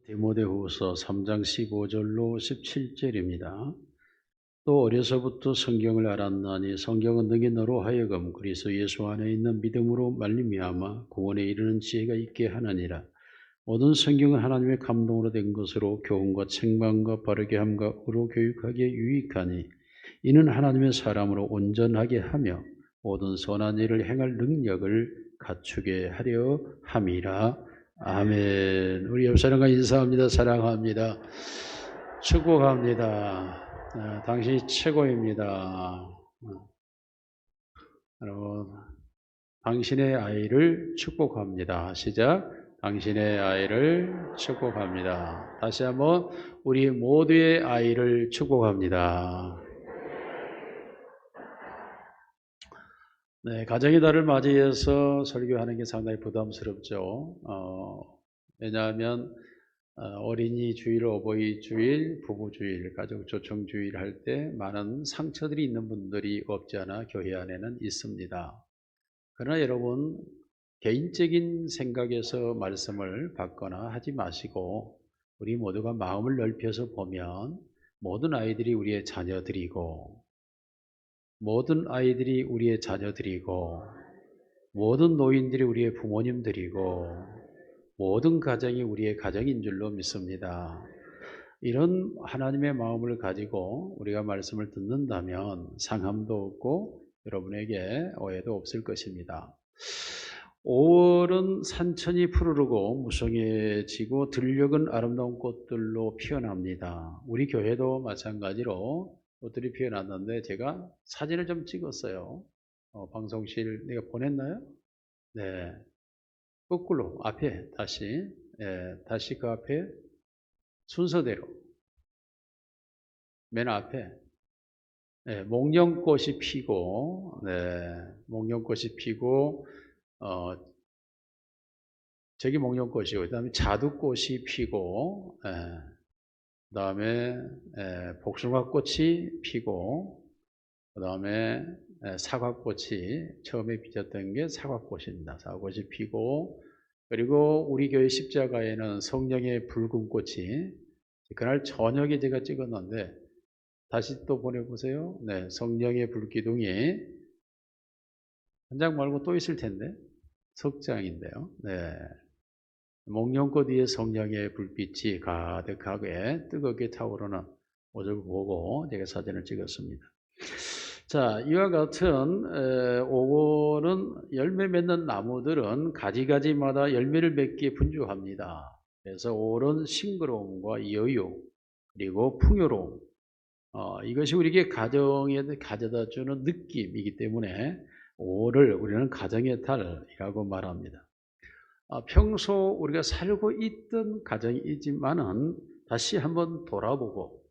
디모데후서 3장 15절로 17절입니다. 또 어려서부터 성경을 알았나니 성경은 능히 너로 하여금 그리스도 예수 안에 있는 믿음으로 말미암아 구원에 이르는 지혜가 있게 하느니라. 모든 성경은 하나님의 감동으로 된 것으로 교훈과 책망과 바르게 함과 의로 교육하기에 유익하니 이는 하나님의 사람으로 온전하게 하며 모든 선한 일을 행할 능력을 갖추게 하려 함이라. 아멘. 우리 옆 사람과 인사합니다. 사랑합니다. 축복합니다. 당신이 최고입니다. 여러분, 당신의 아이를 축복합니다. 시작. 당신의 아이를 축복합니다. 다시 한번 우리 모두의 아이를 축복합니다. 네, 가정의 달을 맞이해서 설교하는 게 상당히 부담스럽죠. 왜냐하면 어린이 주일, 어버이 주일, 부부 주일, 가족 초청 주일 할 때 많은 상처들이 있는 분들이 없지 않아 교회 안에는 있습니다. 그러나 여러분, 개인적인 생각에서 말씀을 받거나 하지 마시고 우리 모두가 마음을 넓혀서 보면 모든 아이들이 우리의 자녀들이고 모든 아이들이 우리의 자녀들이고 모든 노인들이 우리의 부모님들이고 모든 가정이 우리의 가정인 줄로 믿습니다. 이런 하나님의 마음을 가지고 우리가 말씀을 듣는다면 상함도 없고 여러분에게 오해도 없을 것입니다. 5월은 산천이 푸르르고 무성해지고 들녘은 아름다운 꽃들로 피어납니다. 우리 교회도 마찬가지로 꽃들이 피어났는데 제가 사진을 좀 찍었어요. 방송실 내가 보냈나요? 네. 거꾸로 앞에 다시 다시 그 앞에 순서대로 맨 앞에 목련꽃이 피고 목련꽃이 피고 저기 목련꽃이고 그다음에 자두꽃이 피고 그다음에 복숭아꽃이 피고 그다음에 사과꽃이 처음에 피었던 게 사과꽃입니다. 사과꽃이 피고 그리고 우리 교회 십자가에는 성령의 붉은 꽃이 그날 저녁에 제가 찍었는데 다시 또 보내보세요. 네, 성령의 불기둥이 한 장 말고 또 있을 텐데 석 장인데요. 네, 목련꽃 위에 성령의 불빛이 가득하게 뜨겁게 타오르는 모습을 보고 제가 사진을 찍었습니다. 자, 이와 같은 5월은 열매 맺는 나무들은 가지가지마다 열매를 맺기에 분주합니다. 그래서 5월은 싱그러움과 여유 그리고 풍요로움 이것이 우리에게 가정에 가져다 주는 느낌이기 때문에 5월을 우리는 가정의 달이라고 말합니다. 평소 우리가 살고 있던 가정이지만은 다시 한번 돌아보고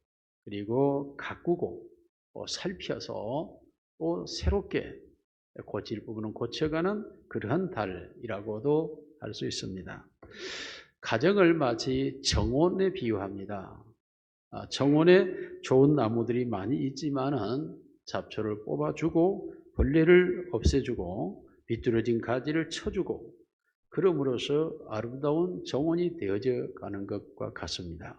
그리고 가꾸고 살펴서 또 새롭게 고칠 부분은 고쳐가는 그러한 달이라고도 할 수 있습니다. 가정을 마치 정원에 비유합니다. 정원에 좋은 나무들이 많이 있지만은 잡초를 뽑아주고 벌레를 없애주고 비뚤어진 가지를 쳐주고 그럼으로써 아름다운 정원이 되어져 가는 것과 같습니다.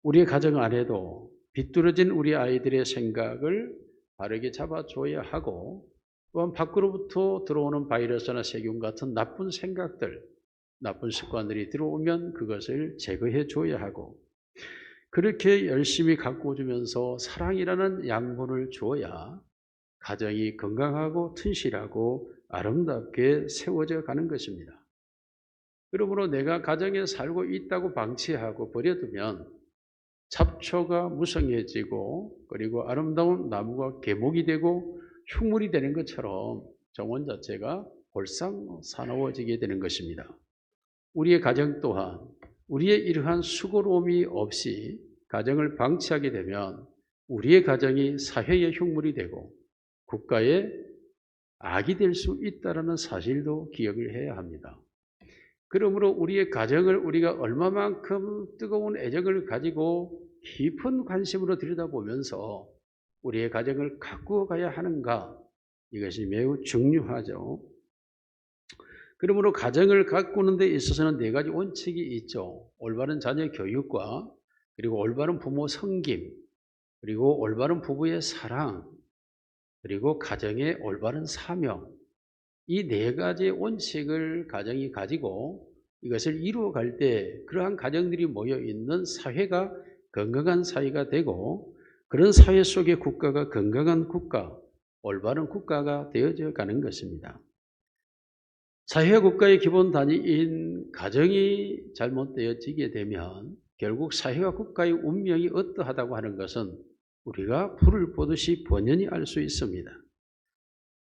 우리의 가정 안에도 비뚤어진 우리 아이들의 생각을 바르게 잡아줘야 하고 또한 밖으로부터 들어오는 바이러스나 세균 같은 나쁜 생각들, 나쁜 습관들이 들어오면 그것을 제거해 줘야 하고 그렇게 열심히 가꾸어주면서 사랑이라는 양분을 주어야 가정이 건강하고 튼실하고 아름답게 세워져 가는 것입니다. 그러므로 내가 가정에 살고 있다고 방치하고 버려두면 잡초가 무성해지고 그리고 아름다운 나무가 계목이 되고 흉물이 되는 것처럼 정원 자체가 볼상사나워지게 되는 것입니다. 우리의 가정 또한 우리의 이러한 수고로움이 없이 가정을 방치하게 되면 우리의 가정이 사회의 흉물이 되고 국가의 악이 될 수 있다는 사실도 기억을 해야 합니다. 그러므로 우리의 가정을 우리가 얼마만큼 뜨거운 애정을 가지고 깊은 관심으로 들여다보면서 우리의 가정을 가꾸어 가야 하는가 이것이 매우 중요하죠. 그러므로 가정을 가꾸는 데 있어서는 네 가지 원칙이 있죠. 올바른 자녀 교육과 그리고 올바른 부모 섬김, 그리고 올바른 부부의 사랑, 그리고 가정의 올바른 사명. 이 네 가지의 원칙을 가정이 가지고 이것을 이루어갈 때 그러한 가정들이 모여 있는 사회가 건강한 사회가 되고 그런 사회 속에 국가가 건강한 국가, 올바른 국가가 되어져 가는 것입니다. 사회와 국가의 기본 단위인 가정이 잘못되어지게 되면 결국 사회와 국가의 운명이 어떠하다고 하는 것은 우리가 불을 보듯이 번연히 알 수 있습니다.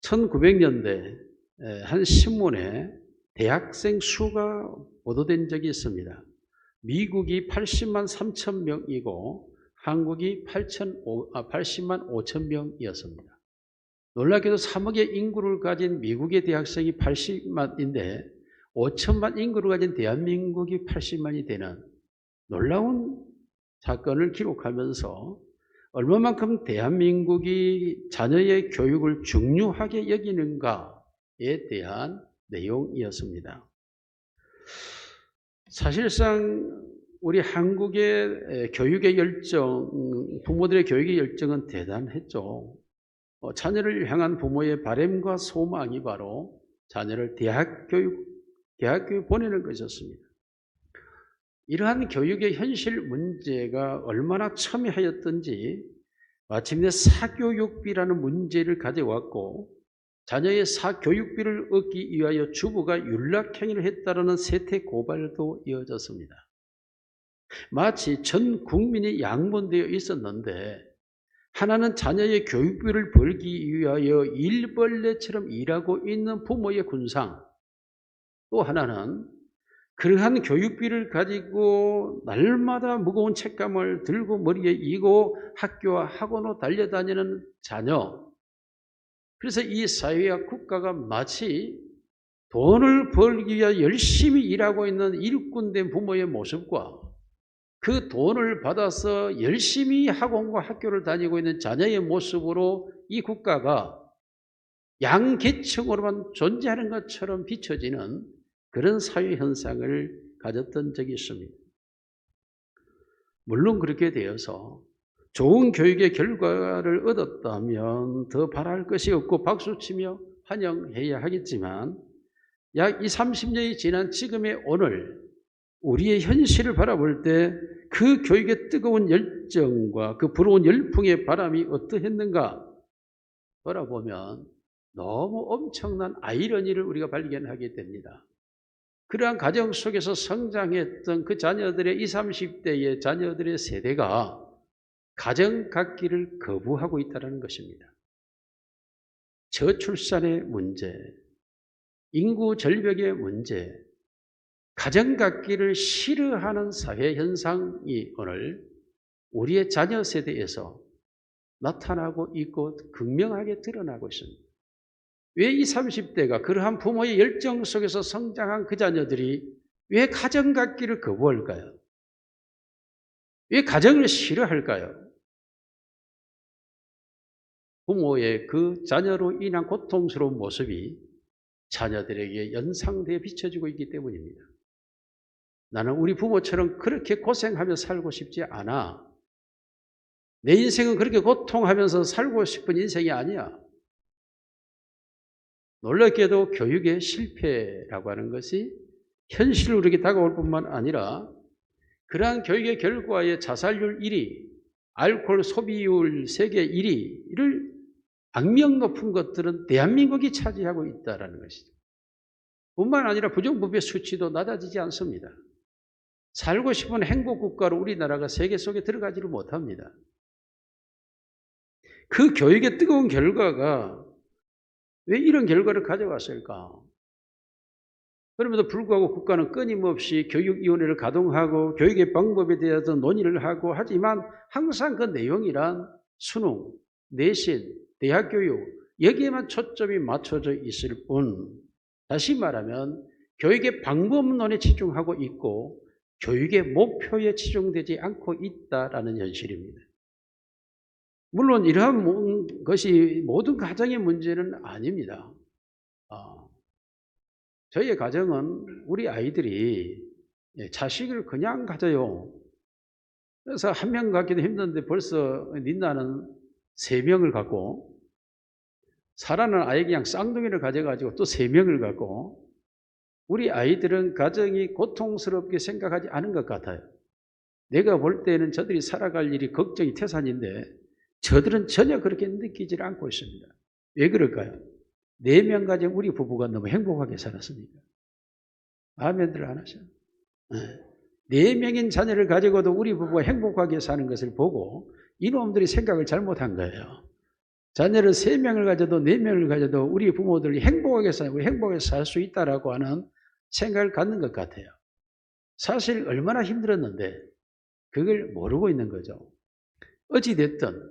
1900년대 한 신문에 대학생 수가 보도된 적이 있습니다. 미국이 80만 3천 명이고 한국이 80만 5천 명이었습니다. 놀랍게도 3억의 인구를 가진 미국의 대학생이 80만인데 5천만 인구를 가진 대한민국이 80만이 되는 놀라운 사건을 기록하면서 얼마만큼 대한민국이 자녀의 교육을 중요하게 여기는가에 대한 내용이었습니다. 사실상 우리 한국의 교육의 열정, 부모들의 교육의 열정은 대단했죠. 자녀를 향한 부모의 바람과 소망이 바로 자녀를 대학교육 보내는 것이었습니다. 이러한 교육의 현실 문제가 얼마나 첨예하였던지 마침내 사교육비라는 문제를 가져왔고 자녀의 사교육비를 얻기 위하여 주부가 윤락행위를 했다라는 세태 고발도 이어졌습니다. 마치 전 국민이 양분되어 있었는데 하나는 자녀의 교육비를 벌기 위하여 일벌레처럼 일하고 있는 부모의 군상, 또 하나는 그러한 교육비를 가지고 날마다 무거운 책감을 들고 머리에 이고 학교와 학원으로 달려다니는 자녀. 그래서 이 사회와 국가가 마치 돈을 벌기 위해 열심히 일하고 있는 일꾼된 부모의 모습과 그 돈을 받아서 열심히 학원과 학교를 다니고 있는 자녀의 모습으로 이 국가가 양계층으로만 존재하는 것처럼 비춰지는 그런 사회 현상을 가졌던 적이 있습니다. 물론 그렇게 되어서 좋은 교육의 결과를 얻었다면 더 바랄 것이 없고 박수치며 환영해야 하겠지만 약 20, 30년이 지난 지금의 오늘 우리의 현실을 바라볼 때 그 교육의 뜨거운 열정과 그 불어온 열풍의 바람이 어떠했는가 바라보면 너무 엄청난 아이러니를 우리가 발견하게 됩니다. 그러한 가정 속에서 성장했던 그 자녀들의 20, 30대의 자녀들의 세대가 가정 갖기를 거부하고 있다는 것입니다. 저출산의 문제, 인구 절벽의 문제, 가정 갖기를 싫어하는 사회 현상이 오늘 우리의 자녀 세대에서 나타나고 있고 극명하게 드러나고 있습니다. 왜 20, 30대가 그러한 부모의 열정 속에서 성장한 그 자녀들이 왜 가정 갖기를 거부할까요? 왜 가정을 싫어할까요? 부모의 그 자녀로 인한 고통스러운 모습이 자녀들에게 연상되어 비춰지고 있기 때문입니다. 나는 우리 부모처럼 그렇게 고생하며 살고 싶지 않아. 내 인생은 그렇게 고통하면서 살고 싶은 인생이 아니야. 놀랍게도 교육의 실패라고 하는 것이 현실로 우리에게 다가올 뿐만 아니라 그러한 교육의 결과에 자살률 1위, 알코올 소비율 세계 1위를 악명 높은 것들은 대한민국이 차지하고 있다는 것이죠. 뿐만 아니라 부정부패 수치도 낮아지지 않습니다. 살고 싶은 행복국가로 우리나라가 세계 속에 들어가지를 못합니다. 그 교육의 뜨거운 결과가 왜 이런 결과를 가져왔을까? 그럼에도 불구하고 국가는 끊임없이 교육위원회를 가동하고 교육의 방법에 대해서 논의를 하고 하지만 항상 그 내용이란 수능, 내신, 대학교육 여기에만 초점이 맞춰져 있을 뿐 다시 말하면 교육의 방법론에 집중하고 있고 교육의 목표에 집중되지 않고 있다라는 현실입니다. 물론 이러한 것이 모든 가정의 문제는 아닙니다. 저희의 가정은 우리 아이들이 자식을 그냥 가져요. 그래서 한 명 갖기도 힘든데 벌써 닌나는 3명을 갖고, 사라는 아예 그냥 쌍둥이를 가져가지고 또 3명을 갖고, 우리 아이들은 가정이 고통스럽게 생각하지 않은 것 같아요. 내가 볼 때는 저들이 살아갈 일이 걱정이 태산인데 저들은 전혀 그렇게 느끼질 않고 있습니다. 왜 그럴까요? 4명 가진 우리 부부가 너무 행복하게 살았습니다. 아멘들 안 하셔? 4명인 자녀를 가지고도 우리 부부가 행복하게 사는 것을 보고 이놈들이 생각을 잘못한 거예요. 자녀를 3명을 가져도 4명을 가져도 우리 부모들이 행복하게 살 수 있다라고 하는 생각을 갖는 것 같아요. 사실 얼마나 힘들었는데 그걸 모르고 있는 거죠. 어찌됐든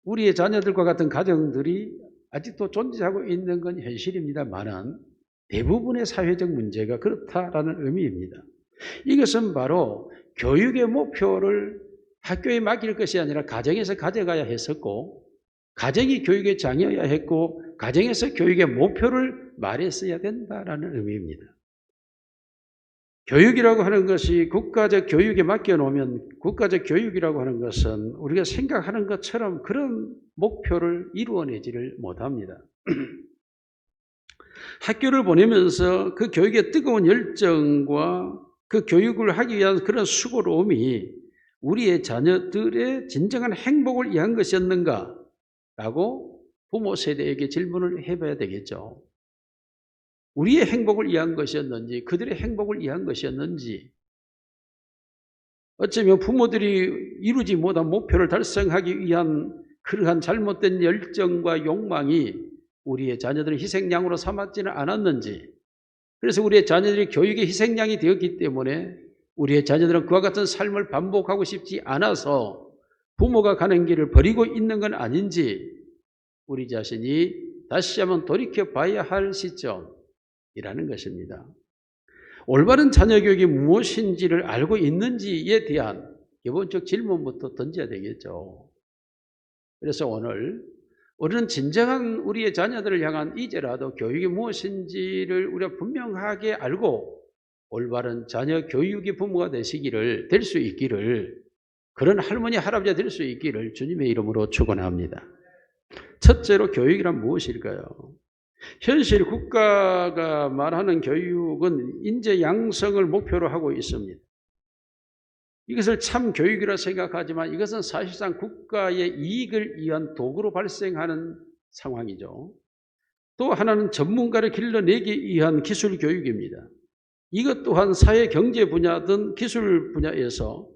우리의 자녀들과 같은 가정들이 아직도 존재하고 있는 건 현실입니다만은 대부분의 사회적 문제가 그렇다라는 의미입니다. 이것은 바로 교육의 목표를 학교에 맡길 것이 아니라 가정에서 가져가야 했었고, 가정이 교육의 장이어야 했고, 가정에서 교육의 목표를 말했어야 된다라는 의미입니다. 교육이라고 하는 것이 국가적 교육에 맡겨놓으면 국가적 교육이라고 하는 것은 우리가 생각하는 것처럼 그런 목표를 이루어내지를 못합니다. 학교를 보내면서 그 교육의 뜨거운 열정과 그 교육을 하기 위한 그런 수고로움이 우리의 자녀들의 진정한 행복을 위한 것이었는가? 라고 부모 세대에게 질문을 해봐야 되겠죠. 우리의 행복을 위한 것이었는지, 그들의 행복을 위한 것이었는지, 어쩌면 부모들이 이루지 못한 목표를 달성하기 위한 그러한 잘못된 열정과 욕망이 우리의 자녀들을 희생양으로 삼았지는 않았는지, 그래서 우리의 자녀들이 교육의 희생양이 되었기 때문에 우리의 자녀들은 그와 같은 삶을 반복하고 싶지 않아서 부모가 가는 길을 버리고 있는 건 아닌지 우리 자신이 다시 한번 돌이켜봐야 할 시점이라는 것입니다. 올바른 자녀 교육이 무엇인지를 알고 있는지에 대한 기본적 질문부터 던져야 되겠죠. 그래서 오늘 우리는 진정한 우리의 자녀들을 향한 이제라도 교육이 무엇인지를 우리가 분명하게 알고 올바른 자녀 교육의 부모가 될 수 있기를, 그런 할머니 할아버지가 될 수 있기를 주님의 이름으로 축원합니다. 첫째로 교육이란 무엇일까요? 현실 국가가 말하는 교육은 인재 양성을 목표로 하고 있습니다. 이것을 참 교육이라 생각하지만 이것은 사실상 국가의 이익을 위한 도구로 발생하는 상황이죠. 또 하나는 전문가를 길러내기 위한 기술 교육입니다. 이것 또한 사회 경제 분야 등 기술 분야에서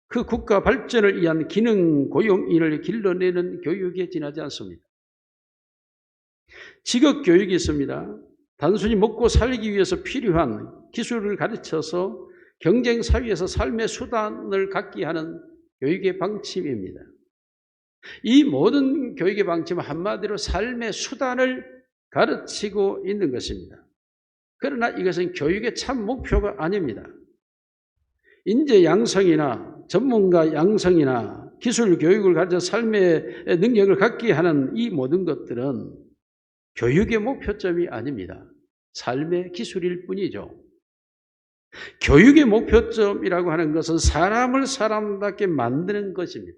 그 국가 발전을 위한 기능 고용인을 길러내는 교육에 지나지 않습니다. 직업 교육이 있습니다. 단순히 먹고 살기 위해서 필요한 기술을 가르쳐서 경쟁 사회에서 삶의 수단을 갖게 하는 교육의 방침입니다. 이 모든 교육의 방침은 한마디로 삶의 수단을 가르치고 있는 것입니다. 그러나 이것은 교육의 참 목표가 아닙니다. 인재 양성이나 전문가 양성이나 기술 교육을 가르쳐 삶의 능력을 갖게 하는 이 모든 것들은 교육의 목표점이 아닙니다. 삶의 기술일 뿐이죠. 교육의 목표점이라고 하는 것은 사람을 사람답게 만드는 것입니다.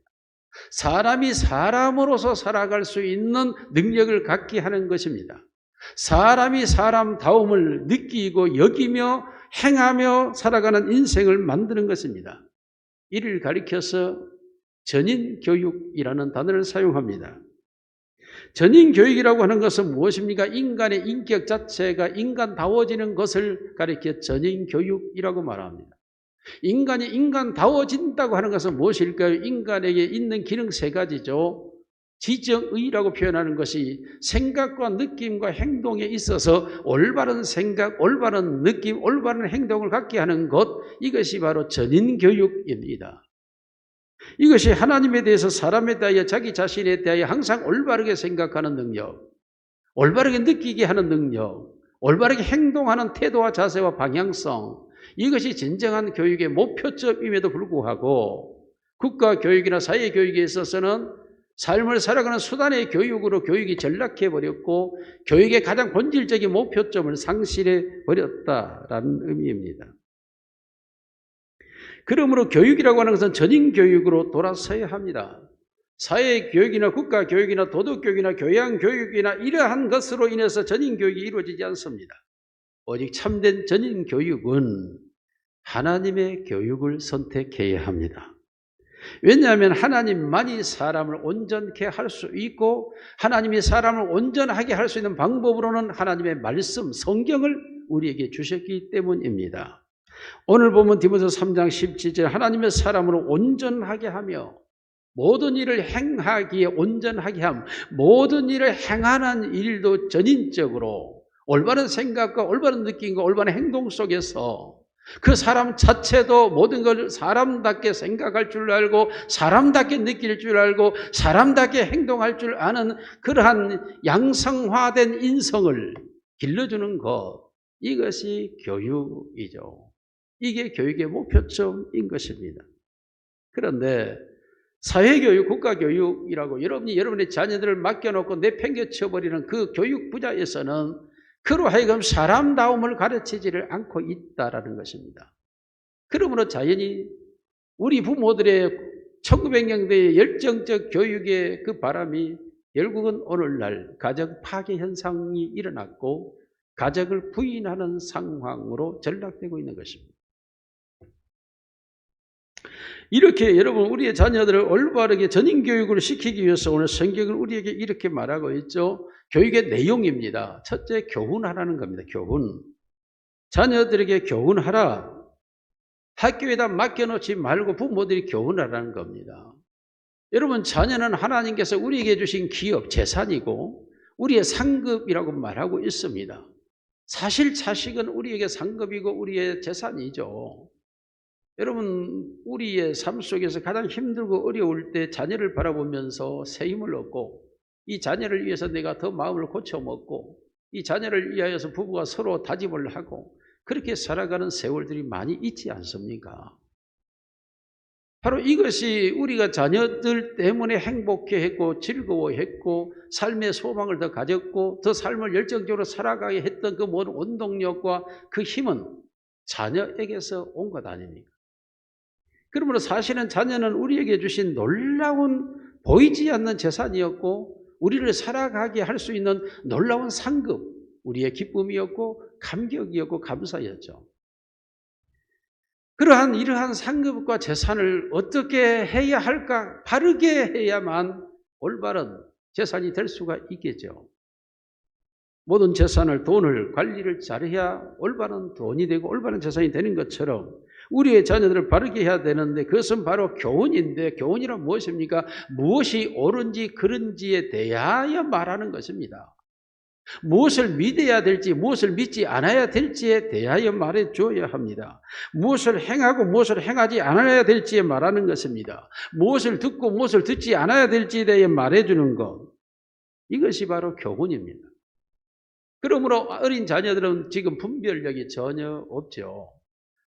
사람이 사람으로서 살아갈 수 있는 능력을 갖게 하는 것입니다. 사람이 사람다움을 느끼고 여기며 행하며 살아가는 인생을 만드는 것입니다. 이를 가리켜서 전인교육이라는 단어를 사용합니다. 전인교육이라고 하는 것은 무엇입니까? 인간의 인격 자체가 인간다워지는 것을 가리켜 전인교육이라고 말합니다. 인간이 인간다워진다고 하는 것은 무엇일까요? 인간에게 있는 기능 3가지죠. 지정의라고 표현하는 것이 생각과 느낌과 행동에 있어서 올바른 생각, 올바른 느낌, 올바른 행동을 갖게 하는 것, 이것이 바로 전인교육입니다. 이것이 하나님에 대해서 사람에 대하여 자기 자신에 대하여 항상 올바르게 생각하는 능력, 올바르게 느끼게 하는 능력, 올바르게 행동하는 태도와 자세와 방향성, 이것이 진정한 교육의 목표점임에도 불구하고 국가 교육이나 사회 교육에 있어서는 삶을 살아가는 수단의 교육으로 교육이 전락해버렸고 교육의 가장 본질적인 목표점을 상실해버렸다라는 의미입니다. 그러므로 교육이라고 하는 것은 전인교육으로 돌아서야 합니다. 사회교육이나 국가교육이나 도덕교육이나 교양교육이나 이러한 것으로 인해서 전인교육이 이루어지지 않습니다. 오직 참된 전인교육은 하나님의 교육을 선택해야 합니다. 왜냐하면 하나님만이 사람을 온전케 할 수 있고 하나님이 사람을 온전하게 할 수 있는 방법으로는 하나님의 말씀, 성경을 우리에게 주셨기 때문입니다. 오늘 보면 디모데후서 3장 17절 하나님의 사람을 온전하게 하며 모든 일을 행하기에 온전하게 함, 모든 일을 행하는 일도 전인적으로 올바른 생각과 올바른 느낌과 올바른 행동 속에서 그 사람 자체도 모든 걸 사람답게 생각할 줄 알고 사람답게 느낄 줄 알고 사람답게 행동할 줄 아는 그러한 양성화된 인성을 길러주는 것, 이것이 교육이죠. 이게 교육의 목표점인 것입니다. 그런데 사회교육, 국가교육이라고 여러분이 여러분의 자녀들을 맡겨놓고 내팽개쳐버리는 그 교육 분야에서는 그로 하여금 사람다움을 가르치지를 않고 있다라는 것입니다. 그러므로 자연히 우리 부모들의 1900년대의 열정적 교육의 그 바람이 결국은 오늘날 가정 파괴 현상이 일어났고 가정을 부인하는 상황으로 전락되고 있는 것입니다. 이렇게 여러분 우리의 자녀들을 올바르게 전인교육을 시키기 위해서 오늘 성경은 우리에게 이렇게 말하고 있죠. 교육의 내용입니다. 첫째, 교훈하라는 겁니다. 교훈. 자녀들에게 교훈하라. 학교에다 맡겨놓지 말고 부모들이 교훈하라는 겁니다. 여러분, 자녀는 하나님께서 우리에게 주신 기업, 재산이고 우리의 상급이라고 말하고 있습니다. 사실 자식은 우리에게 상급이고 우리의 재산이죠. 여러분, 우리의 삶 속에서 가장 힘들고 어려울 때 자녀를 바라보면서 새 힘을 얻고 이 자녀를 위해서 내가 더 마음을 고쳐먹고 이 자녀를 위하여서 부부가 서로 다짐을 하고 그렇게 살아가는 세월들이 많이 있지 않습니까? 바로 이것이 우리가 자녀들 때문에 행복해했고 즐거워했고 삶의 소망을 더 가졌고 더 삶을 열정적으로 살아가게 했던 그 모든 원동력과 그 힘은 자녀에게서 온 것 아닙니까? 그러므로 사실은 자녀는 우리에게 주신 놀라운 보이지 않는 재산이었고 우리를 살아가게 할 수 있는 놀라운 상급, 우리의 기쁨이었고 감격이었고 감사였죠. 이러한 상급과 재산을 어떻게 해야 할까? 바르게 해야만 올바른 재산이 될 수가 있겠죠. 모든 재산을, 돈을 관리를 잘해야 올바른 돈이 되고 올바른 재산이 되는 것처럼 우리의 자녀들을 바르게 해야 되는데 그것은 바로 교훈인데 교훈이란 무엇입니까? 무엇이 옳은지 그른지에 대하여 말하는 것입니다. 무엇을 믿어야 될지 무엇을 믿지 않아야 될지에 대하여 말해 줘야 합니다. 무엇을 행하고 무엇을 행하지 않아야 될지에 말하는 것입니다. 무엇을 듣고 무엇을 듣지 않아야 될지에 대해 말해 주는 것, 이것이 바로 교훈입니다. 그러므로 어린 자녀들은 지금 분별력이 전혀 없죠.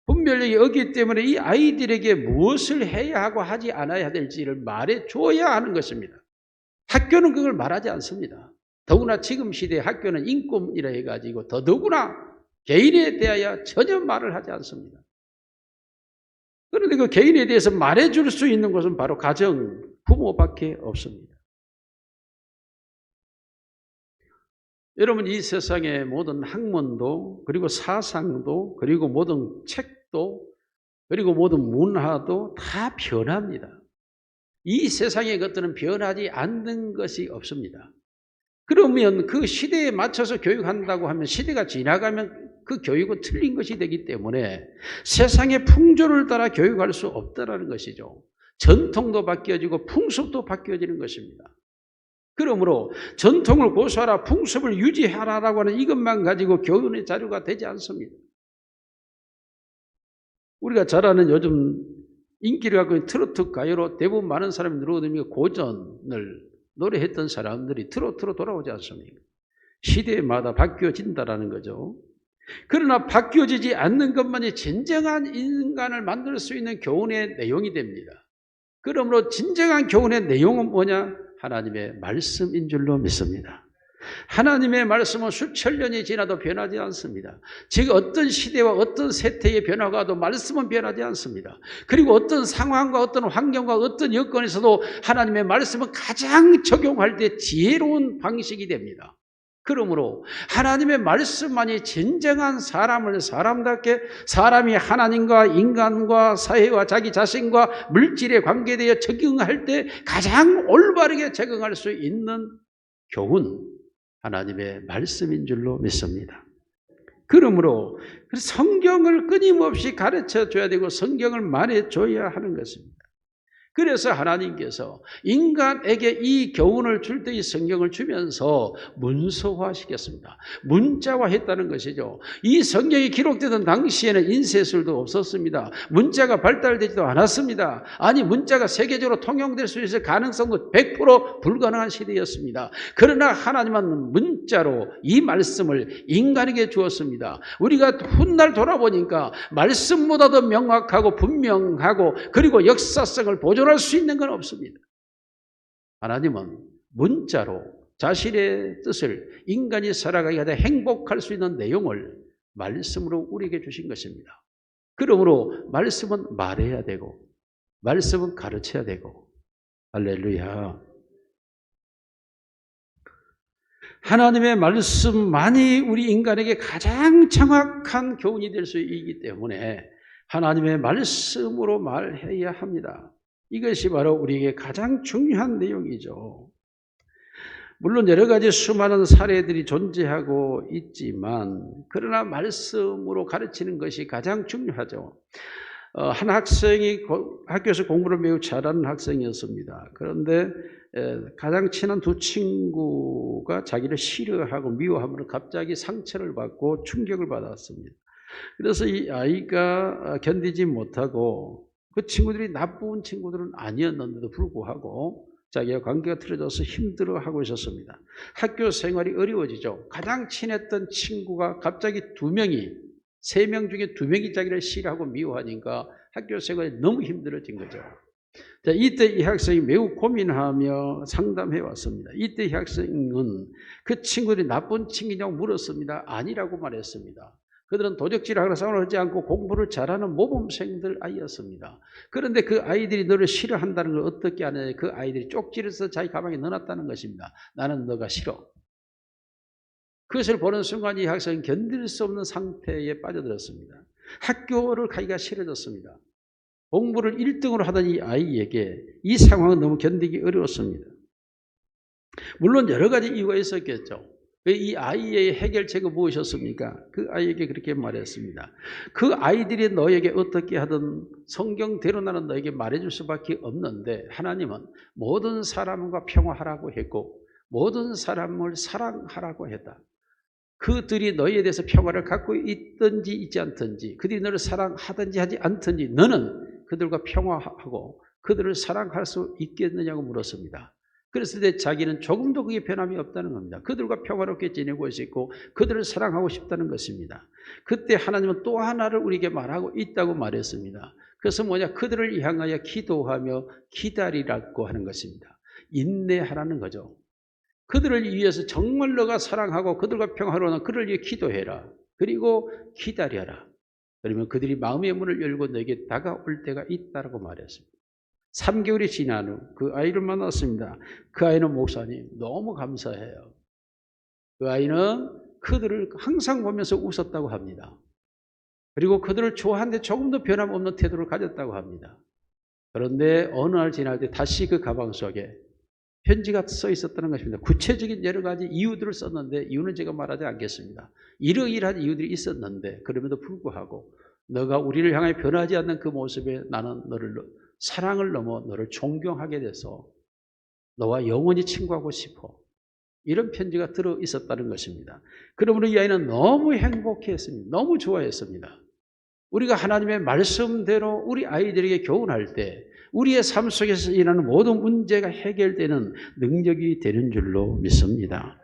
분별력이 없기 때문에 이 아이들에게 무엇을 해야 하고 하지 않아야 될지를 말해 줘야 하는 것입니다. 학교는 그걸 말하지 않습니다. 더구나 지금 시대의 학교는 인권이라 해가지고 더더구나 개인에 대하여 전혀 말을 하지 않습니다. 그런데 그 개인에 대해서 말해줄 수 있는 것은 바로 가정, 부모밖에 없습니다. 여러분, 이 세상의 모든 학문도 그리고 사상도 그리고 모든 책도 그리고 모든 문화도 다 변합니다. 이 세상의 것들은 변하지 않는 것이 없습니다. 그러면 그 시대에 맞춰서 교육한다고 하면 시대가 지나가면 그 교육은 틀린 것이 되기 때문에 세상의 풍조를 따라 교육할 수 없다는 것이죠. 전통도 바뀌어지고 풍습도 바뀌어지는 것입니다. 그러므로 전통을 고수하라, 풍습을 유지하라라고 하는 이것만 가지고 교훈의 자료가 되지 않습니다. 우리가 잘 아는 요즘 인기를 갖고 있는 트로트 가요로 대부분 많은 사람이 누르거든요. 고전을 노래했던 사람들이 트로트로 돌아오지 않습니까? 시대마다 바뀌어진다라는 거죠. 그러나 바뀌어지지 않는 것만이 진정한 인간을 만들 수 있는 교훈의 내용이 됩니다. 그러므로 진정한 교훈의 내용은 뭐냐? 하나님의 말씀인 줄로 믿습니다. 하나님의 말씀은 수천 년이 지나도 변하지 않습니다. 즉 어떤 시대와 어떤 세태의 변화가 와도 말씀은 변하지 않습니다. 그리고 어떤 상황과 어떤 환경과 어떤 여건에서도 하나님의 말씀은 가장 적용할 때 지혜로운 방식이 됩니다. 그러므로 하나님의 말씀만이 진정한 사람을 사람답게, 사람이 하나님과 인간과 사회와 자기 자신과 물질에 관계되어 적용할 때 가장 올바르게 적용할 수 있는 교훈, 하나님의 말씀인 줄로 믿습니다. 그러므로 성경을 끊임없이 가르쳐 줘야 되고 성경을 말해 줘야 하는 것입니다. 그래서 하나님께서 인간에게 이 교훈을 줄 때 이 성경을 주면서 문서화시켰습니다. 문자화했다는 것이죠. 이 성경이 기록되던 당시에는 인쇄술도 없었습니다. 문자가 발달되지도 않았습니다. 아니 문자가 세계적으로 통용될 수 있을 가능성은 100% 불가능한 시대였습니다. 그러나 하나님은 문자로 이 말씀을 인간에게 주었습니다. 우리가 훗날 돌아보니까 말씀보다 더 명확하고 분명하고 그리고 역사성을 보존할 수 있는 건 없습니다. 하나님은 문자로 자신의 뜻을 인간이 살아가기 위해 행복할 수 있는 내용을 말씀으로 우리에게 주신 것입니다. 그러므로 말씀은 말해야 되고 말씀은 가르쳐야 되고 할렐루야. 하나님의 말씀만이 우리 인간에게 가장 정확한 교훈이 될 수 있기 때문에 하나님의 말씀으로 말해야 합니다. 이것이 바로 우리에게 가장 중요한 내용이죠. 물론 여러 가지 수많은 사례들이 존재하고 있지만 그러나 말씀으로 가르치는 것이 가장 중요하죠. 한 학생이 학교에서 공부를 매우 잘하는 학생이었습니다. 그런데 가장 친한 두 친구가 자기를 싫어하고 미워하면 갑자기 상처를 받고 충격을 받았습니다. 그래서 이 아이가 견디지 못하고 그 친구들이 나쁜 친구들은 아니었는데도 불구하고 자기와 관계가 틀어져서 힘들어하고 있었습니다. 학교 생활이 어려워지죠. 가장 친했던 친구가 갑자기 2명이 3명 중에 2명이 자기를 싫어하고 미워하니까 학교 생활이 너무 힘들어진 거죠. 자, 이때 이 학생이 매우 고민하며 상담해 왔습니다. 이때 이 학생은 그 친구들이 나쁜 친구냐고 물었습니다. 아니라고 말했습니다. 그들은 도적질하거나 싸움을 하지 않고 공부를 잘하는 모범생들 아이였습니다. 그런데 그 아이들이 너를 싫어한다는 걸 어떻게 아느냐. 그 아이들이 쪽지를 자기 가방에 넣어놨다는 것입니다. 나는 너가 싫어. 그것을 보는 순간 이 학생은 견딜 수 없는 상태에 빠져들었습니다. 학교를 가기가 싫어졌습니다. 공부를 1등으로 하던 이 아이에게 이 상황은 너무 견디기 어려웠습니다. 물론 여러 가지 이유가 있었겠죠. 이 아이의 해결책은 무엇이었습니까? 그 아이에게 그렇게 말했습니다. 그 아이들이 너에게 어떻게 하든 성경대로 나는 너에게 말해줄 수밖에 없는데 하나님은 모든 사람과 평화하라고 했고 모든 사람을 사랑하라고 했다. 그들이 너희에 대해서 평화를 갖고 있든지 있지 않든지 그들이 너를 사랑하든지 하지 않든지 너는 그들과 평화하고 그들을 사랑할 수 있겠느냐고 물었습니다. 그랬을 때 자기는 조금도 그게 변함이 없다는 겁니다. 그들과 평화롭게 지내고 있고 그들을 사랑하고 싶다는 것입니다. 그때 하나님은 또 하나를 우리에게 말하고 있다고 말했습니다. 그래서 뭐냐? 그들을 향하여 기도하며 기다리라고 하는 것입니다. 인내하라는 거죠. 그들을 위해서 정말 너가 사랑하고 그들과 평화로운 그들을 위해 기도해라. 그리고 기다려라. 그러면 그들이 마음의 문을 열고 너에게 다가올 때가 있다고 말했습니다. 3개월이 지난 후 그 아이를 만났습니다. 그 아이는 목사님 너무 감사해요. 그 아이는 그들을 항상 보면서 웃었다고 합니다. 그리고 그들을 좋아하는데 조금도 변함없는 태도를 가졌다고 합니다. 그런데 어느 날 지날 때 다시 그 가방 속에 편지가 써 있었다는 것입니다. 구체적인 여러 가지 이유들을 썼는데 이유는 제가 말하지 않겠습니다. 이러이러한 이유들이 있었는데 그럼에도 불구하고 너가 우리를 향해 변하지 않는 그 모습에 나는 너를 사랑을 넘어 너를 존경하게 돼서 너와 영원히 친구하고 싶어. 이런 편지가 들어 있었다는 것입니다. 그러므로 이 아이는 너무 행복했습니다. 너무 좋아했습니다. 우리가 하나님의 말씀대로 우리 아이들에게 교훈할 때 우리의 삶 속에서 일어나는 모든 문제가 해결되는 능력이 되는 줄로 믿습니다.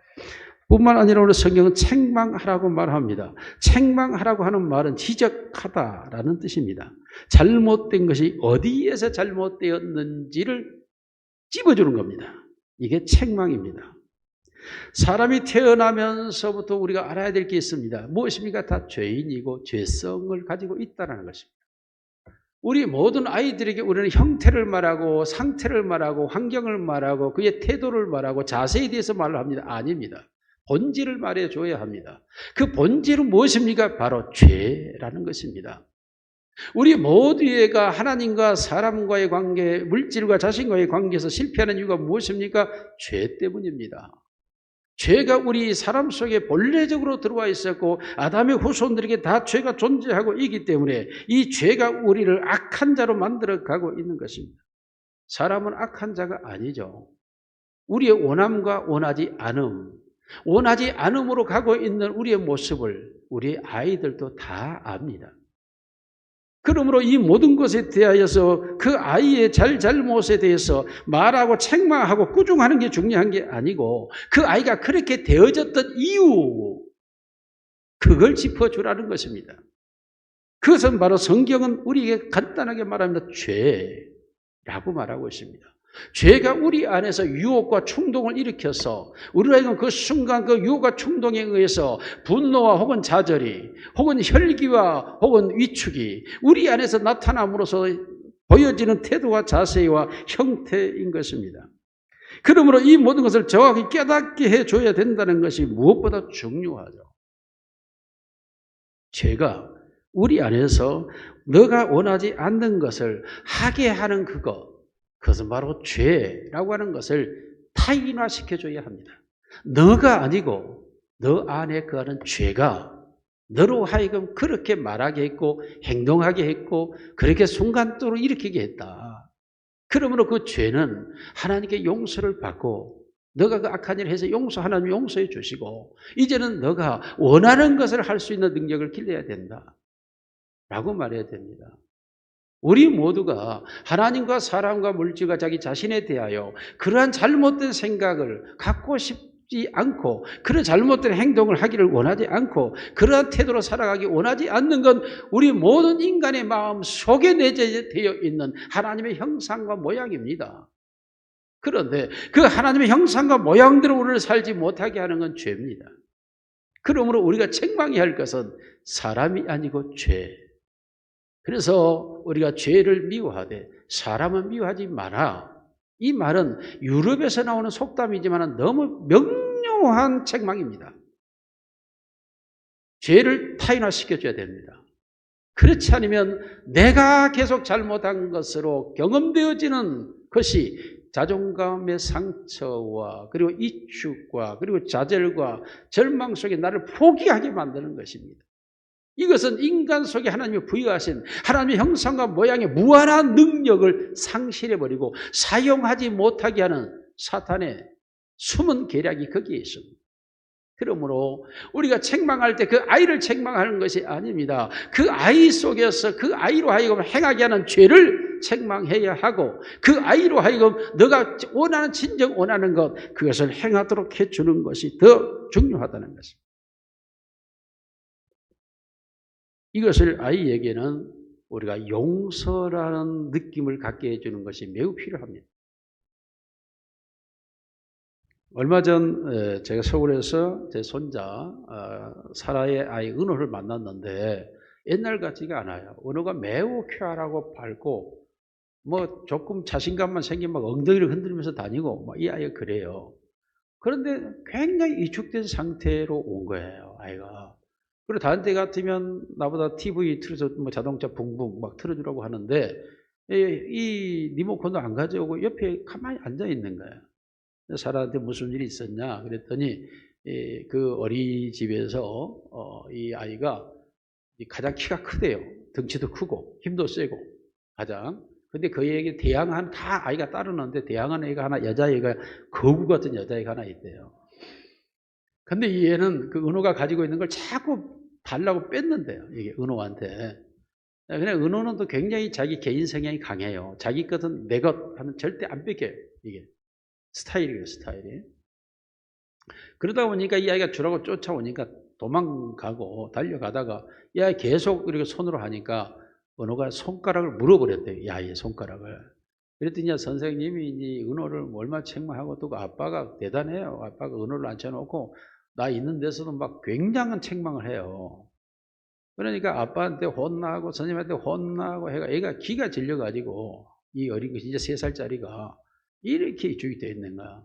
뿐만 아니라 오늘 성경은 책망하라고 말합니다. 책망하라고 하는 말은 지적하다라는 뜻입니다. 잘못된 것이 어디에서 잘못되었는지를 찝어주는 겁니다. 이게 책망입니다. 사람이 태어나면서부터 우리가 알아야 될 게 있습니다. 무엇입니까? 다 죄인이고 죄성을 가지고 있다는 것입니다. 우리 모든 아이들에게 우리는 형태를 말하고 상태를 말하고 환경을 말하고 그의 태도를 말하고 자세에 대해서 말을 합니다. 아닙니다. 본질을 말해줘야 합니다. 그 본질은 무엇입니까? 바로 죄라는 것입니다. 우리 모두가 하나님과 사람과의 관계, 물질과 자신과의 관계에서 실패하는 이유가 무엇입니까? 죄 때문입니다. 죄가 우리 사람 속에 본래적으로 들어와 있었고 아담의 후손들에게 다 죄가 존재하고 있기 때문에 이 죄가 우리를 악한 자로 만들어가고 있는 것입니다. 사람은 악한 자가 아니죠. 우리의 원함과 원하지 않음으로 가고 있는 우리의 모습을 우리 아이들도 다 압니다. 그러므로 이 모든 것에 대하여서 그 아이의 잘잘못에 대해서 말하고 책망하고 꾸중하는 게 중요한 게 아니고 그 아이가 그렇게 되어졌던 이유, 그걸 짚어주라는 것입니다. 그것은 바로 성경은 우리에게 간단하게 말합니다. 죄라고 말하고 있습니다. 죄가 우리 안에서 유혹과 충동을 일으켜서 우리가 그 순간 그 유혹과 충동에 의해서 분노와 혹은 좌절이 혹은 혈기와 혹은 위축이 우리 안에서 나타남으로써 보여지는 태도와 자세와 형태인 것입니다. 그러므로 이 모든 것을 정확히 깨닫게 해줘야 된다는 것이 무엇보다 중요하죠. 죄가 우리 안에서 너가 원하지 않는 것을 하게 하는 그것은 바로 죄라고 하는 것을 타인화시켜줘야 합니다. 너가 아니고 너 안에 거하는 죄가 너로 하여금 그렇게 말하게 했고 행동하게 했고 그렇게 순간적으로 일으키게 했다. 그러므로 그 죄는 하나님께 용서를 받고 너가 그 악한 일을 해서 하나님이 용서해 주시고 이제는 너가 원하는 것을 할 수 있는 능력을 길러야 된다. 라고 말해야 됩니다. 우리 모두가 하나님과 사람과 물질과 자기 자신에 대하여 그러한 잘못된 생각을 갖고 싶지 않고 그런 잘못된 행동을 하기를 원하지 않고 그러한 태도로 살아가기 원하지 않는 건 우리 모든 인간의 마음 속에 내재되어 있는 하나님의 형상과 모양입니다. 그런데 그 하나님의 형상과 모양대로 우리를 살지 못하게 하는 건 죄입니다. 그러므로 우리가 책망해야 할 것은 사람이 아니고 죄. 그래서 우리가 죄를 미워하되 사람은 미워하지 마라. 이 말은 유럽에서 나오는 속담이지만 너무 명료한 책망입니다. 죄를 타인화시켜줘야 됩니다. 그렇지 않으면 내가 계속 잘못한 것으로 경험되어지는 것이 자존감의 상처와 그리고 이축과 그리고 좌절과 절망 속에 나를 포기하게 만드는 것입니다. 이것은 인간 속에 하나님이 부여하신 하나님의 형상과 모양의 무한한 능력을 상실해버리고 사용하지 못하게 하는 사탄의 숨은 계략이 거기에 있습니다. 그러므로 우리가 책망할 때 그 아이를 책망하는 것이 아닙니다. 그 아이 속에서 그 아이로 하여금 행하게 하는 죄를 책망해야 하고 그 아이로 하여금 너가 진정 원하는 것 그것을 행하도록 해주는 것이 더 중요하다는 것입니다. 이것을 아이에게는 우리가 용서라는 느낌을 갖게 해주는 것이 매우 필요합니다. 얼마 전 제가 서울에서 제 손자 사라의 아이 은호를 만났는데 옛날 같지가 않아요. 은호가 매우 쾌활하고 밝고 뭐 조금 자신감만 생기면 막 엉덩이를 흔들면서 다니고 막 이 아이가 그래요. 그런데 굉장히 위축된 상태로 온 거예요, 아이가. 그리고 다른 때 같으면 나보다 TV 틀어서 뭐 자동차 붕붕 막 틀어주라고 하는데 이 리모컨도 안 가져오고 옆에 가만히 앉아 있는 거예요. 사라한테 무슨 일이 있었냐 그랬더니 그 어린이집에서 이 아이가 가장 키가 크대요. 덩치도 크고 힘도 세고 가장. 근데 그에게 대항한 다 아이가 따르는데 대항한 애가 하나 여자애가 거구 같은 여자애가 하나 있대요. 근데 이 애는 그 은호가 가지고 있는 걸 자꾸 달라고 뺐는데요. 이게 은호한테. 그냥 은호는 또 굉장히 자기 개인 성향이 강해요. 자기 것은 내 것 하면 절대 안 뺏겨요. 이게 스타일이에요, 스타일이. 그러다 보니까 이 아이가 주라고 쫓아오니까 도망가고 달려가다가 이 아이 계속 이렇게 손으로 하니까 은호가 손가락을 물어버렸대요. 이 아이의 손가락을. 그랬더니 선생님이 이 은호를 얼마나 책망하고 또 그 아빠가 대단해요. 아빠가 은호를 앉혀놓고 나 있는 데서도 막 굉장한 책망을 해요. 그러니까 아빠한테 혼나고 선생님한테 혼나고 해가 애가 기가 질려가지고 이 어린 거 진짜 3살짜리가 이렇게 죽이 돼 있는 거야.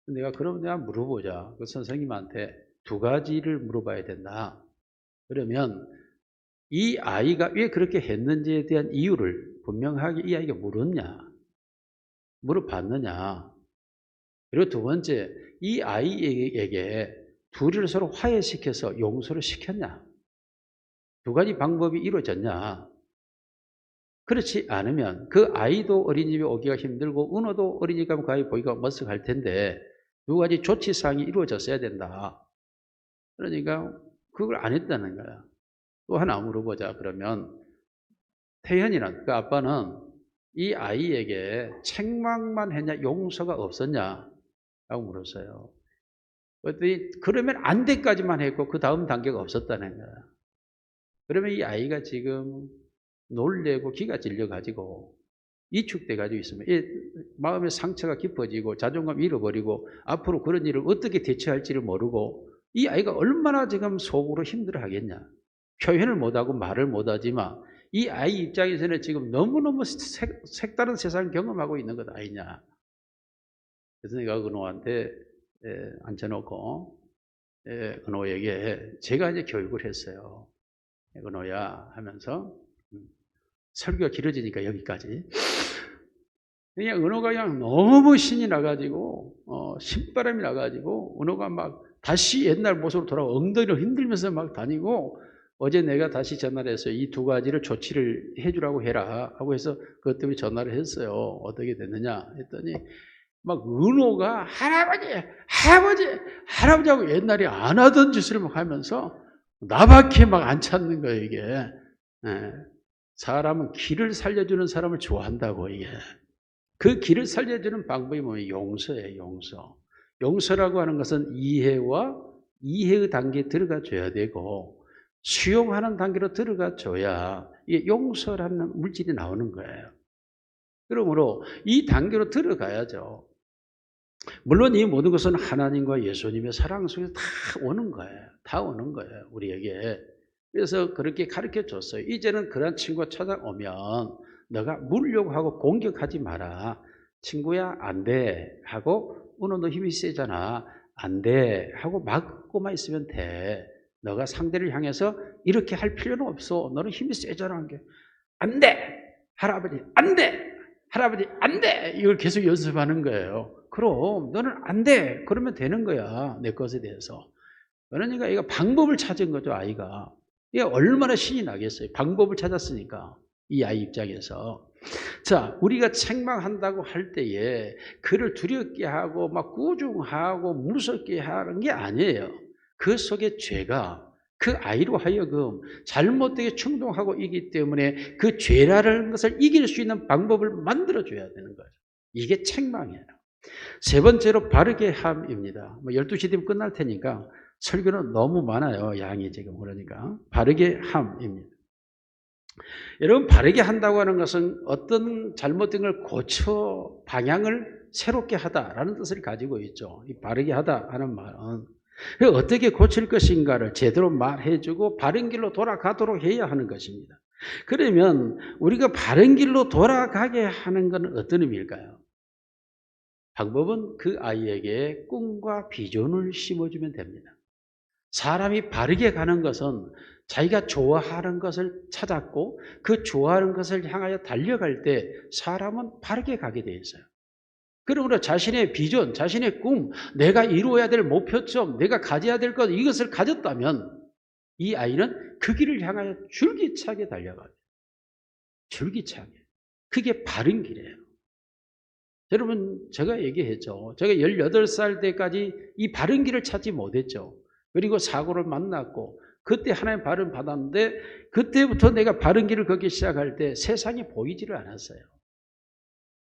내가 그럼 내가 물어보자. 그 선생님한테 2가지를 물어봐야 된다. 그러면 이 아이가 왜 그렇게 했는지에 대한 이유를 분명하게 이 아이가 물었냐, 물어봤느냐. 그리고 2번째, 이 아이에게 둘을 서로 화해시켜서 용서를 시켰냐. 2가지 방법이 이루어졌냐. 그렇지 않으면 그 아이도 어린이집에 오기가 힘들고 은호도 어린이집 가면 그 아이 보기가 머쓱할 텐데 2가지 조치사항이 이루어졌어야 된다. 그러니까 그걸 안 했다는 거야. 또 하나 물어보자. 그러면 태현이는, 그 아빠는 이 아이에게 책망만 했냐 용서가 없었냐 라고 물었어요. 그랬더니 그러면 안 돼까지만 했고 그 다음 단계가 없었다는 거야. 그러면 이 아이가 지금 놀래고 기가 질려가지고 위축돼가지고 있으면 마음의 상처가 깊어지고 자존감 잃어버리고 앞으로 그런 일을 어떻게 대처할지를 모르고 이 아이가 얼마나 지금 속으로 힘들어하겠냐. 표현을 못하고 말을 못하지만 이 아이 입장에서는 지금 너무너무 색다른 세상을 경험하고 있는 것 아니냐. 그래서 내가 은호한테 앉혀놓고 은호에게 제가 이제 교육을 했어요. 은호야 하면서 설교가 길어지니까 여기까지. 그냥 은호가 그냥 너무 신이 나가지고 신바람이 나가지고 은호가 막 다시 옛날 모습으로 돌아와 엉덩이를 흔들면서 막 다니고 어제 내가 다시 전화를 해서 이 2가지를 조치를 해주라고 해라 하고 해서 그것 때문에 전화를 했어요. 어떻게 됐느냐 했더니 막 은호가 할아버지 하고 옛날에 안 하던 짓을 막 하면서 나밖에 막 안 찾는 거예요, 이게. 사람은 길을 살려주는 사람을 좋아한다고, 이게. 그 길을 살려주는 방법이 뭐예요? 용서예요, 용서. 용서라고 하는 것은 이해와 이해의 단계에 들어가 줘야 되고, 수용하는 단계로 들어가 줘야 이게 용서라는 물질이 나오는 거예요. 그러므로 이 단계로 들어가야죠. 물론 이 모든 것은 하나님과 예수님의 사랑 속에서 다 오는 거예요. 다 오는 거예요, 우리에게. 그래서 그렇게 가르쳐 줬어요. 이제는 그런 친구가 찾아오면 너가 물려고 하고 공격하지 마라. 친구야, 안 돼. 하고, 은호 너 힘이 세잖아. 안 돼. 하고 막고만 있으면 돼. 너가 상대를 향해서 이렇게 할 필요는 없어. 너는 힘이 세잖아. 안 돼. 할아버지, 안 돼. 할아버지, 안 돼. 이걸 계속 연습하는 거예요. 그럼 너는 안 돼. 그러면 되는 거야. 내 것에 대해서. 그러니까 얘가 방법을 찾은 거죠, 아이가. 얘가 얼마나 신이 나겠어요. 방법을 찾았으니까. 이 아이 입장에서. 자, 우리가 책망한다고 할 때에 그를 두렵게 하고 막 꾸중하고 무섭게 하는 게 아니에요. 그 속에 죄가 그 아이로 하여금 잘못되게 충동하고 있기 때문에 그 죄라는 것을 이길 수 있는 방법을 만들어줘야 되는 거죠. 이게 책망이에요. 3번째로 바르게 함입니다. 12시 되면 끝날 테니까 설교는 너무 많아요. 양이 지금. 그러니까 바르게 함입니다. 여러분, 바르게 한다고 하는 것은 어떤 잘못된 걸 고쳐 방향을 새롭게 하다라는 뜻을 가지고 있죠. 이 바르게 하다 하는 말은 어떻게 고칠 것인가를 제대로 말해주고 바른 길로 돌아가도록 해야 하는 것입니다. 그러면 우리가 바른 길로 돌아가게 하는 것은 어떤 의미일까요? 방법은 그 아이에게 꿈과 비전을 심어주면 됩니다. 사람이 바르게 가는 것은 자기가 좋아하는 것을 찾았고 그 좋아하는 것을 향하여 달려갈 때 사람은 바르게 가게 되어 있어요. 그러므로 자신의 비전, 자신의 꿈, 내가 이루어야 될 목표점, 내가 가져야 될 것, 이것을 가졌다면 이 아이는 그 길을 향하여 줄기차게 달려가요. 줄기차게. 그게 바른 길이에요. 여러분, 제가 얘기했죠. 제가 18살 때까지 이 바른 길을 찾지 못했죠. 그리고 사고를 만났고 그때 하나님 바른 받았는데 그때부터 내가 바른 길을 걷기 시작할 때 세상이 보이지를 않았어요.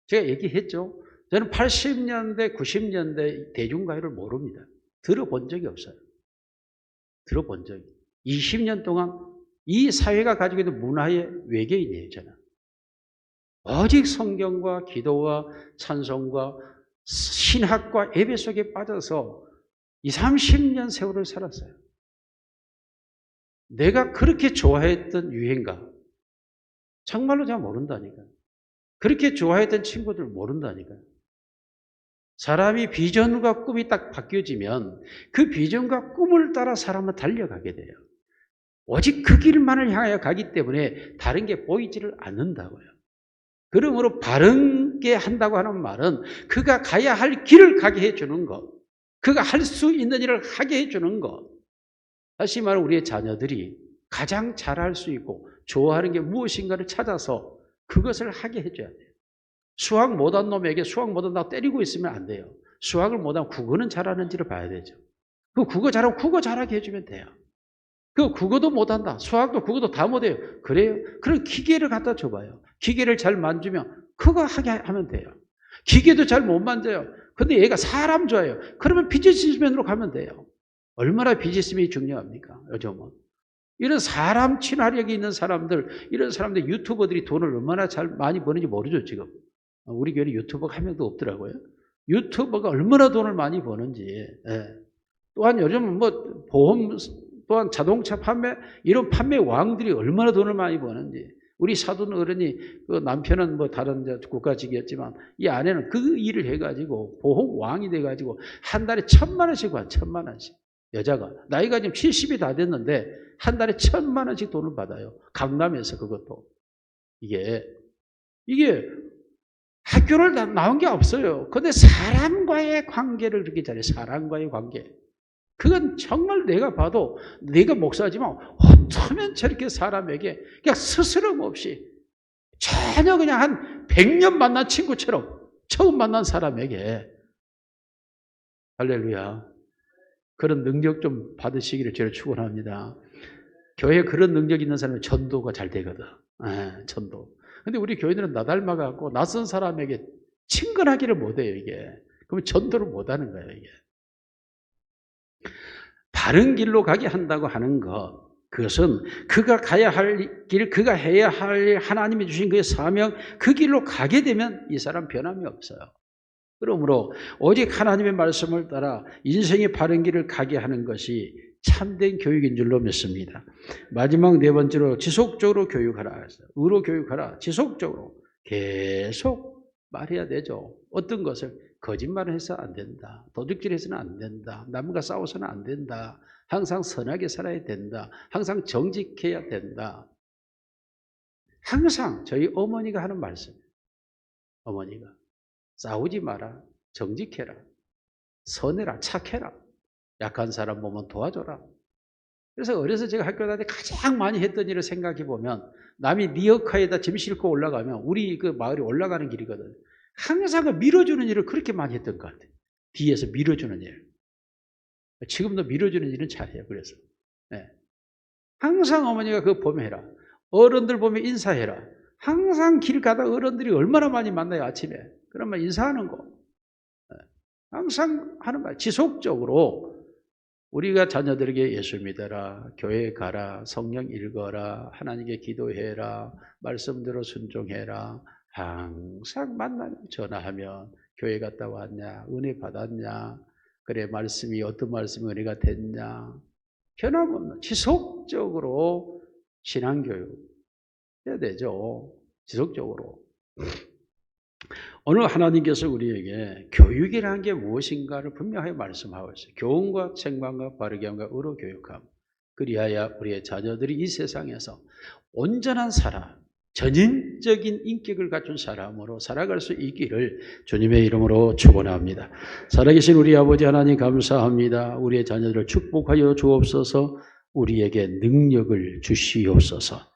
제가 얘기했죠. 저는 80년대, 90년대 대중가요를 모릅니다. 들어본 적이 없어요. 들어본 적이. 20년 동안 이 사회가 가지고 있는 문화의 외계인이에요, 저는. 오직 성경과 기도와 찬송과 신학과 예배 속에 빠져서 20, 30년 세월을 살았어요. 내가 그렇게 좋아했던 유행가 정말로 잘 모른다니까요. 그렇게 좋아했던 친구들 모른다니까요. 사람이 비전과 꿈이 딱 바뀌어지면 그 비전과 꿈을 따라 사람은 달려가게 돼요. 오직 그 길만을 향하여 가기 때문에 다른 게 보이지를 않는다고요. 그러므로 바르게 한다고 하는 말은 그가 가야 할 길을 가게 해주는 것, 그가 할 수 있는 일을 하게 해주는 것. 다시 말해 우리의 자녀들이 가장 잘할 수 있고 좋아하는 게 무엇인가를 찾아서 그것을 하게 해줘야 돼요. 수학 못한 놈에게 수학 못한다고 때리고 있으면 안 돼요. 수학을 못하면 국어는 잘하는지를 봐야 되죠. 그 국어 잘하고 국어 잘하게 해주면 돼요. 그 국어도 못한다. 수학도 국어도 다 못해요. 그래요? 그럼 기계를 갖다 줘봐요. 기계를 잘 만지면 그거 하게 하면 돼요. 기계도 잘 못 만져요. 근데 얘가 사람 좋아해요. 그러면 비즈니스맨으로 가면 돼요. 얼마나 비즈니스맨이 중요합니까? 요즘은. 이런 사람 친화력이 있는 사람들, 이런 사람들 유튜버들이 돈을 얼마나 잘 많이 버는지 모르죠, 지금. 우리 교회는 유튜버가 한 명도 없더라고요. 유튜버가 얼마나 돈을 많이 버는지. 예. 또한 요즘은 뭐 보험, 또한 자동차 판매, 이런 판매 왕들이 얼마나 돈을 많이 버는지. 우리 사돈 어른이 그 남편은 뭐 다른 국가직이었지만 이 아내는 그 일을 해가지고 보험 왕이 돼가지고 한 달에 1,000만 원씩 봐, 1,000만 원씩. 여자가. 나이가 지금 70이 다 됐는데 한 달에 1,000만 원씩 돈을 받아요. 강남에서 그것도. 이게 학교를 나온 게 없어요. 근데 사람과의 관계를 그렇게 잘해. 사람과의 관계. 그건 정말 내가 봐도 내가 목사지만 어쩌면 저렇게 사람에게 그냥 스스럼 없이 전혀 그냥 한 100년 만난 친구처럼 처음 만난 사람에게 할렐루야. 그런 능력 좀 받으시기를 저를 축원합니다. 교회에 그런 능력 있는 사람은 전도가 잘 되거든. 전도. 근데 우리 교회들은 나 닮아갖고 낯선 사람에게 친근하기를 못해요, 이게. 그러면 전도를 못하는 거예요, 이게. 바른 길로 가게 한다고 하는 것, 그것은 그가 가야 할 길, 그가 해야 할 하나님이 주신 그의 사명, 그 길로 가게 되면 이 사람 변함이 없어요. 그러므로 오직 하나님의 말씀을 따라 인생의 바른 길을 가게 하는 것이 참된 교육인 줄로 믿습니다. 마지막 네 번째로 지속적으로 교육하라. 의로 교육하라. 지속적으로 계속 말해야 되죠. 어떤 것을 거짓말을 해서 안 된다. 도둑질해서는 안 된다. 남과 싸워서는 안 된다. 항상 선하게 살아야 된다. 항상 정직해야 된다. 항상 저희 어머니가 하는 말씀. 어머니가 싸우지 마라. 정직해라. 선해라. 착해라. 약한 사람 보면 도와줘라. 그래서 어려서 제가 학교 다닐 때 가장 많이 했던 일을 생각해 보면 남이 리어카에다 짐 싣고 올라가면 우리 그 마을이 올라가는 길이거든. 항상 그 밀어주는 일을 그렇게 많이 했던 것 같아요. 뒤에서 밀어주는 일. 지금도 밀어주는 일은 잘해요. 그래서 네. 항상 어머니가 그거 보면 해라. 어른들 보면 인사해라. 항상 길 가다 어른들이 얼마나 많이 만나요, 아침에. 그러면 인사하는 거. 네. 항상 하는 말. 지속적으로 우리가 자녀들에게 예수 믿어라, 교회 가라, 성경 읽어라, 하나님께 기도해라, 말씀대로 순종해라. 항상 만나면 전화하면 교회 갔다 왔냐, 은혜 받았냐, 그래 말씀이 어떤 말씀이 은혜가 됐냐. 변함없는 지속적으로 신앙교육 해야 되죠. 지속적으로. 오늘 하나님께서 우리에게 교육이라는 게 무엇인가를 분명하게 말씀하고 있어요. 교훈과 책망과 바르게 함과 의로 교육함. 그리하여 우리의 자녀들이 이 세상에서 온전한 사람, 전인적인 인격을 갖춘 사람으로 살아갈 수 있기를 주님의 이름으로 축원합니다. 살아계신 우리 아버지 하나님 감사합니다. 우리의 자녀들을 축복하여 주옵소서. 우리에게 능력을 주시옵소서.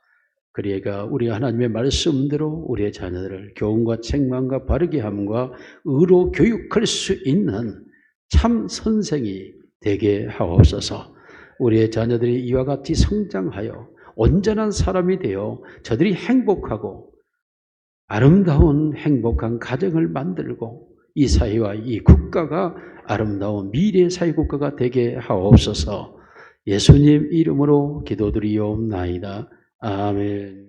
그러니까 우리 하나님의 말씀대로 우리의 자녀들을 교훈과 책망과 바르게 함과 의로 교육할 수 있는 참 선생이 되게 하옵소서. 우리의 자녀들이 이와 같이 성장하여 온전한 사람이 되어 저들이 행복하고 아름다운 행복한 가정을 만들고 이 사회와 이 국가가 아름다운 미래 사회국가가 되게 하옵소서. 예수님 이름으로 기도드리옵나이다. 아멘.